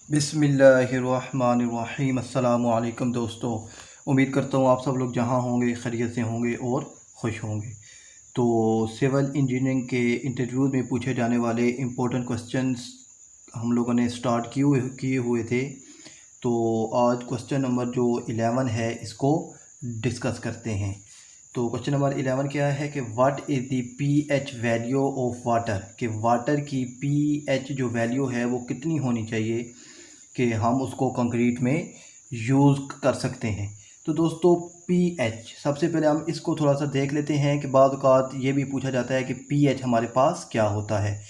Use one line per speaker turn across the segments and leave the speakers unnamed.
बिस्मिल्लाहिर्रहमानिर्रहीम। अस्सलामु अलैकुम दोस्तों, उम्मीद करता हूँ आप सब लोग जहाँ होंगे खैरियत से होंगे और खुश होंगे। तो सिविल इंजीनियरिंग के इंटरव्यू में पूछे जाने वाले इम्पोर्टेंट क्वेश्चंस हम लोगों ने स्टार्ट किए हुए थे। तो आज क्वेश्चन नंबर जो 11 है इसको डिस्कस करते हैं। तो क्वेश्चन नंबर 11 क्या है कि what is the pH value of water, कि वाटर की पीएच जो वैल्यू है वो कितनी होनी चाहिए कि हम उसको कंक्रीट में यूज़ कर सकते हैं। तो दोस्तों पीएच, सबसे पहले हम इसको थोड़ा सा देख लेते हैं कि बाद औक़ात ये भी पूछा जाता है कि पीएच हमारे पास क्या होता है।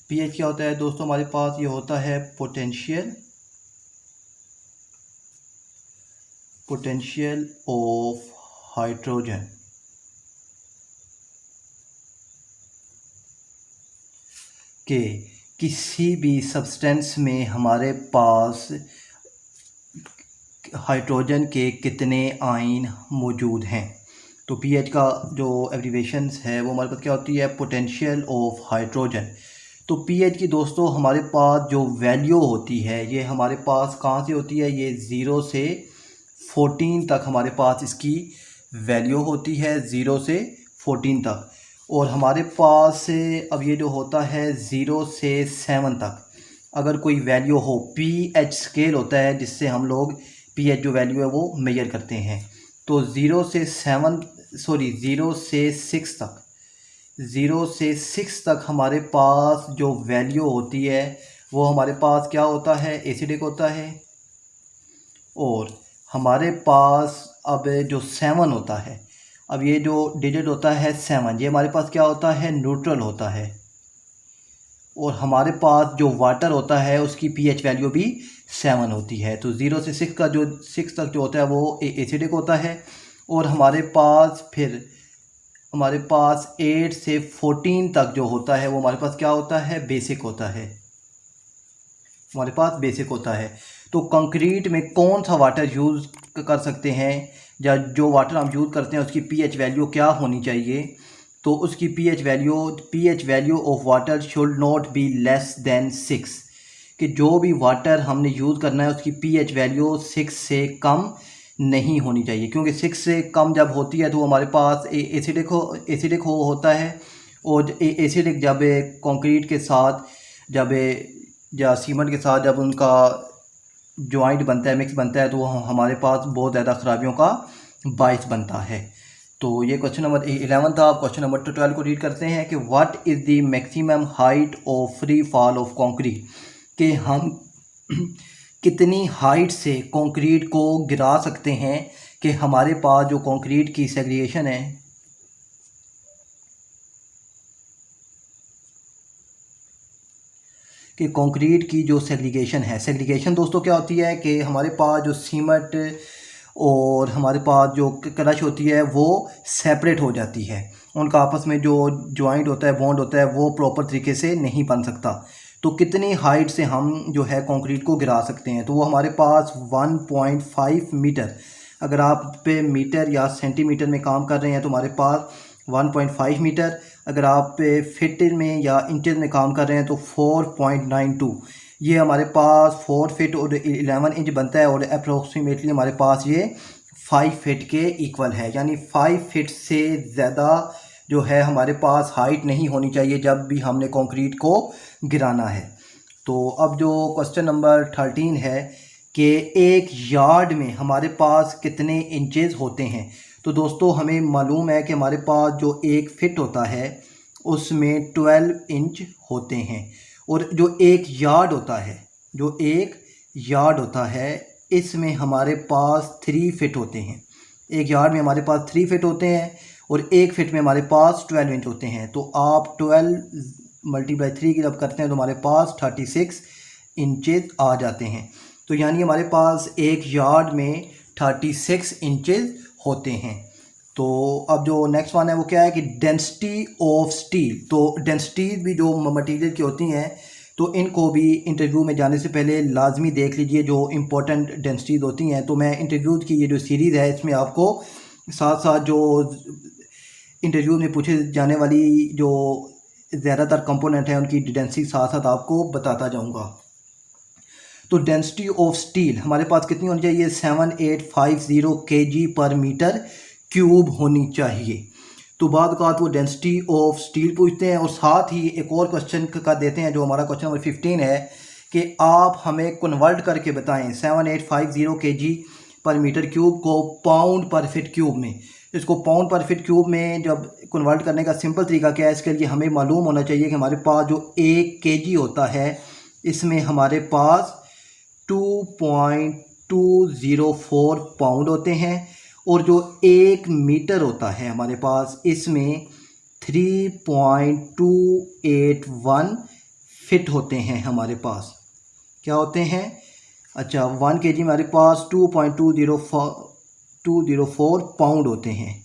पीएच क्या होता है दोस्तों, हमारे पास ये होता है पोटेंशियल ऑफ हाइड्रोजन। कि किसी भी सब्सटेंस में हमारे पास हाइड्रोजन के कितने आयन मौजूद हैं। तो पीएच का जो एब्रीवेशंस है वो हमारे पास क्या होती है, पोटेंशियल ऑफ हाइड्रोजन। तो पीएच की दोस्तों हमारे पास जो वैल्यू होती है ये हमारे पास कहाँ से होती है, ये 0 से 14 तक हमारे पास इसकी वैल्यू होती है, 0 से 14 तक। और हमारे पास अब ये जो होता है 0 से 7 तक अगर कोई वैल्यू हो, पीएच स्केल होता है जिससे हम लोग पीएच जो वैल्यू है वो मेजर करते हैं। तो 0 से 6 तक हमारे पास जो वैल्यू होती है वो हमारे पास क्या होता है, एसिडिक होता है। और हमारे पास अब जो 7 होता है, अब ये जो डिजिट होता है 7, ये हमारे पास क्या होता है, न्यूट्रल होता है। और हमारे पास जो वाटर होता है उसकी पीएच वैल्यू भी 7 होती है। तो 0 से 6 का जो 6 तक जो होता है वो एसिडिक होता है। और हमारे पास 8 से 14 तक जो होता है वो हमारे पास क्या होता है, बेसिक होता है, हमारे पास बेसिक होता है। तो कंक्रीट में कौन सा वाटर यूज़ कर सकते हैं, या जो वाटर हम यूज़ करते हैं उसकी पीएच वैल्यू क्या होनी चाहिए। तो उसकी pH value of water should not be less than 6, कि जो भी वाटर हमने यूज़ करना है उसकी पीएच वैल्यू 6 से कम नहीं होनी चाहिए, क्योंकि 6 से कम जब होती है तो वो हमारे पास एसिडिक होता है। और एसिडिक जब कंक्रीट के साथ जब या सीमेंट के साथ जब उनका जॉइंट बनता है, मिक्स बनता है, तो वो हमारे पास बहुत ज़्यादा ख़राबियों का बाइस बनता है। तो ये क्वेश्चन नंबर 11 था। आप क्वेश्चन नंबर 12 को रीड करते हैं कि what is the maximum height of free fall of concrete, कि हम कितनी हाइट से कंक्रीट को गिरा सकते हैं कि हमारे पास जो कंक्रीट की सेग्रीगेशन है, कि कंक्रीट की जो सेग्रीगेशन दोस्तों क्या होती है कि हमारे पास जो सीमेंट और हमारे पास जो क्रश होती है वो सेपरेट हो जाती है, उनका आपस में जो जॉइंट होता है, बॉन्ड होता है, वो प्रॉपर तरीके से नहीं बन सकता। तो कितनी हाइट से हम जो है कंक्रीट को गिरा सकते हैं, तो वो हमारे पास 1.5 मीटर, अगर आप पे मीटर या सेंटीमीटर में काम कर रहे हैं तो हमारे पास 1.5 मीटर, अगर आप फिट में या इंचज़ में काम कर रहे हैं तो 4.92, ये हमारे पास 4 फीट और 11 इंच बनता है। और अप्रोक्सीमेटली हमारे पास ये 5 फीट के इक्वल है, यानी 5 फीट से ज़्यादा जो है हमारे पास हाइट नहीं होनी चाहिए जब भी हमने कंक्रीट को गिराना है। तो अब जो क्वेश्चन नंबर 13 है कि एक यार्ड में हमारे पास कितने इंचेस होते हैं। तो दोस्तों हमें मालूम है कि हमारे पास जो एक फिट होता है उसमें 12 इंच होते हैं। और जो एक यार्ड होता है इसमें हमारे पास 3 फिट होते हैं। एक यार्ड में हमारे पास 3 फिट होते हैं और एक फिट में हमारे पास 12 इंच होते हैं। तो आप 12 × 3 की जब करते हैं तो हमारे पास 36 इंचेस आ जाते हैं। तो यानी हमारे पास एक यार्ड में 36 इंचेस होते हैं। तो अब जो नेक्स्ट वन है वो क्या है कि डेंसिटी ऑफ स्टील। तो डेंसिटी भी जो मटेरियल की होती हैं तो इनको भी इंटरव्यू में जाने से पहले लाजमी देख लीजिए, जो इम्पोर्टेंट डेंसिटीज़ होती हैं। तो मैं इंटरव्यू की ये जो सीरीज़ है इसमें आपको साथ साथ जो इंटरव्यू में पूछे जाने वाली जो ज़्यादातर कंपोनेंट हैं उनकी डेंसिटी साथ साथ आपको बताता जाऊंगा। तो डेंसिटी ऑफ स्टील हमारे पास कितनी होनी चाहिए, 7850 kg पर मीटर क्यूब होनी चाहिए। तो बाद का वो डेंसिटी ऑफ स्टील पूछते हैं, और साथ ही एक और क्वेश्चन का देते हैं जो हमारा क्वेश्चन नंबर 15 है कि आप हमें कन्वर्ट करके बताएं 7850 kg पर मीटर क्यूब को पाउंड पर फिट क्यूब में। इसको पाउंड पर फिट क्यूब में जब कन्वर्ट करने का सिंपल तरीका क्या है, इसके लिए हमें मालूम होना चाहिए कि हमारे पास जो 1 kg होता है इसमें हमारे पास 2.204 पाउंड होते हैं, और जो 1 मीटर होता है हमारे पास इसमें 3.281 फिट होते हैं हमारे पास। क्या होते हैं, अच्छा 1 kg हमारे पास 2.204 पाउंड होते हैं।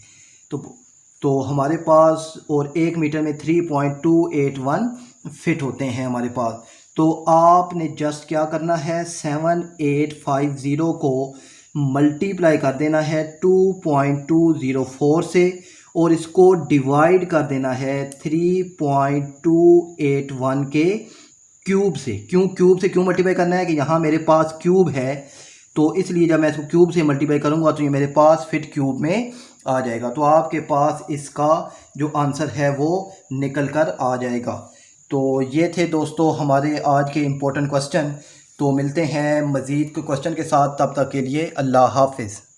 तो हमारे पास और 1 मीटर में 3.281 फिट होते हैं हमारे पास। तो आपने जस्ट क्या करना है, 7850 को मल्टीप्लाई कर देना है 2.204 से, और इसको डिवाइड कर देना है 3.281 के क्यूब से। क्यूब से क्यों मल्टीप्लाई करना है कि यहाँ मेरे पास क्यूब है, तो इसलिए जब मैं इसको क्यूब से मल्टीप्लाई करूँगा तो ये मेरे पास फिट क्यूब में आ जाएगा। तो आपके पास इसका जो आंसर है वो निकल कर आ जाएगा। तो ये थे दोस्तों हमारे आज के इम्पोर्टेंट क्वेश्चन। तो मिलते हैं मज़ीद क्वेश्चन के साथ, तब तक के लिए अल्लाह हाफिज़।